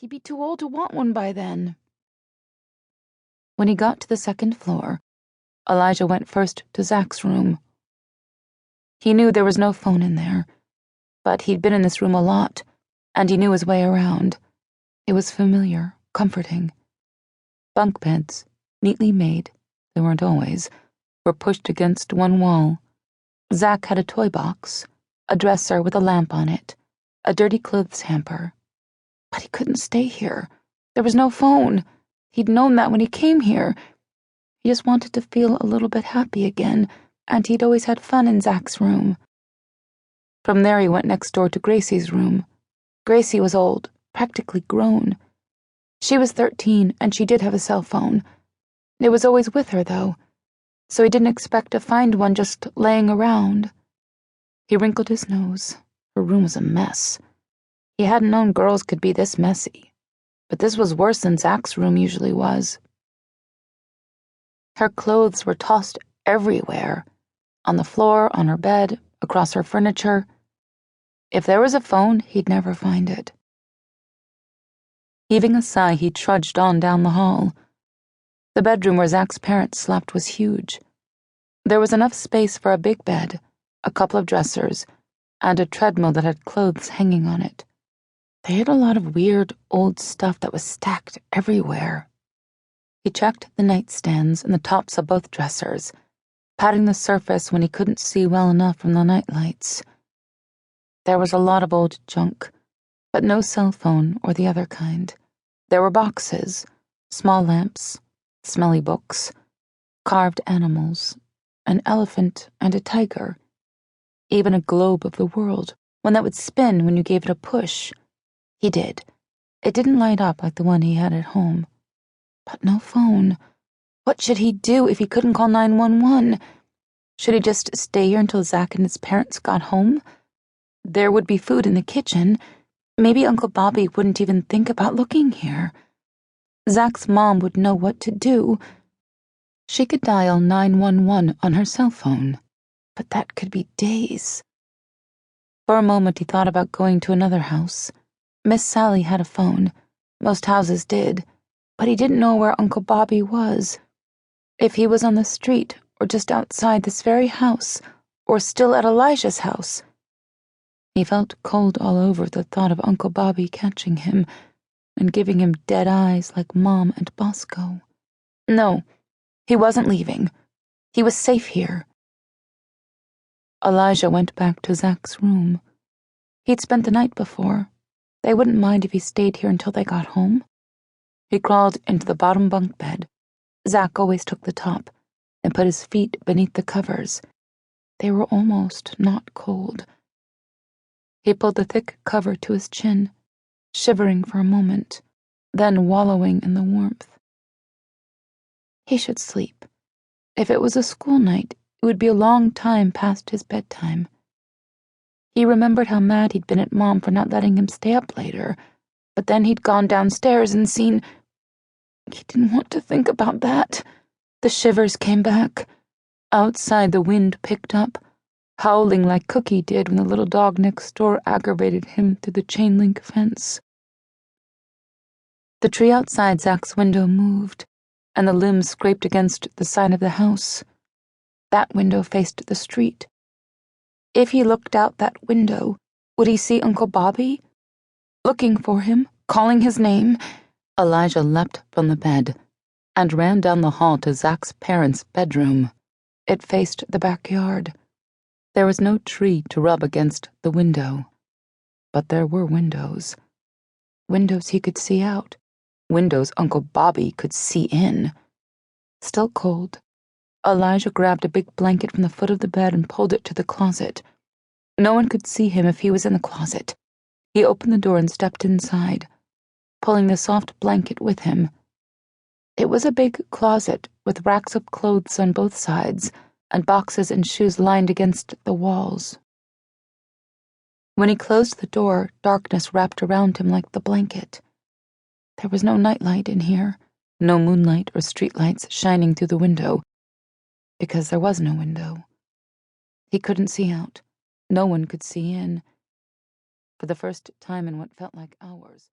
He'd be too old to want one by then. When he got to the second floor, Elijah went first to Zach's room. He knew there was no phone in there, but he'd been in this room a lot, and he knew his way around. It was familiar, comforting. Bunk beds, neatly made, they weren't always, were pushed against one wall. Zach had a toy box, a dresser with a lamp on it, a dirty clothes hamper. But he couldn't stay here. There was no phone. He'd known that when he came here. He just wanted to feel a little bit happy again, and he'd always had fun in Zach's room. From there he went next door to Gracie's room. Gracie was old, practically grown. She was 13, and she did have a cell phone. It was always with her, though, so he didn't expect to find one just laying around. He wrinkled his nose. Her room was a mess. He hadn't known girls could be this messy, but this was worse than Zach's room usually was. Her clothes were tossed everywhere, on the floor, on her bed, across her furniture. If there was a phone, he'd never find it. Heaving a sigh, he trudged on down the hall. The bedroom where Zach's parents slept was huge. There was enough space for a big bed, a couple of dressers, and a treadmill that had clothes hanging on it. They had a lot of weird, old stuff that was stacked everywhere. He checked the nightstands and the tops of both dressers, patting the surface when he couldn't see well enough from the nightlights. There was a lot of old junk, but no cell phone or the other kind. There were boxes, small lamps, smelly books, carved animals, an elephant and a tiger, even a globe of the world, one that would spin when you gave it a push. He did. It didn't light up like the one he had at home. But no phone. What should he do if he couldn't call 911? Should he just stay here until Zach and his parents got home? There would be food in the kitchen. Maybe Uncle Bobby wouldn't even think about looking here. Zach's mom would know what to do. She could dial 911 on her cell phone, but that could be days. For a moment he thought about going to another house. Miss Sally had a phone. Most houses did, but he didn't know where Uncle Bobby was. If he was on the street, or just outside this very house, or still at Elijah's house. He felt cold all over at the thought of Uncle Bobby catching him and giving him dead eyes like Mom and Bosco. No, he wasn't leaving. He was safe here. Elijah went back to Zach's room. He'd spent the night before. They wouldn't mind if he stayed here until they got home. He crawled into the bottom bunk bed. Zach always took the top and put his feet beneath the covers. They were almost not cold. He pulled the thick cover to his chin, shivering for a moment, then wallowing in the warmth. He should sleep. If it was a school night, it would be a long time past his bedtime. He remembered how mad he'd been at Mom for not letting him stay up later, but then he'd gone downstairs and seen... He didn't want to think about that. The shivers came back. Outside, the wind picked up, howling like Cookie did when the little dog next door aggravated him through the chain-link fence. The tree outside Zach's window moved, and the limbs scraped against the side of the house. That window faced the street. If he looked out that window, would he see Uncle Bobby? Looking for him, calling his name? Elijah leapt from the bed and ran down the hall to Zach's parents' bedroom. It faced the backyard. There was no tree to rub against the window. But there were windows. Windows he could see out. Windows Uncle Bobby could see in. Still cold, Elijah grabbed a big blanket from the foot of the bed and pulled it to the closet. No one could see him if he was in the closet. He opened the door and stepped inside, pulling the soft blanket with him. It was a big closet with racks of clothes on both sides and boxes and shoes lined against the walls. When he closed the door, darkness wrapped around him like the blanket. There was no nightlight in here, no moonlight or streetlights shining through the window, because there was no window. He couldn't see out. No one could see in. For the first time in what felt like hours,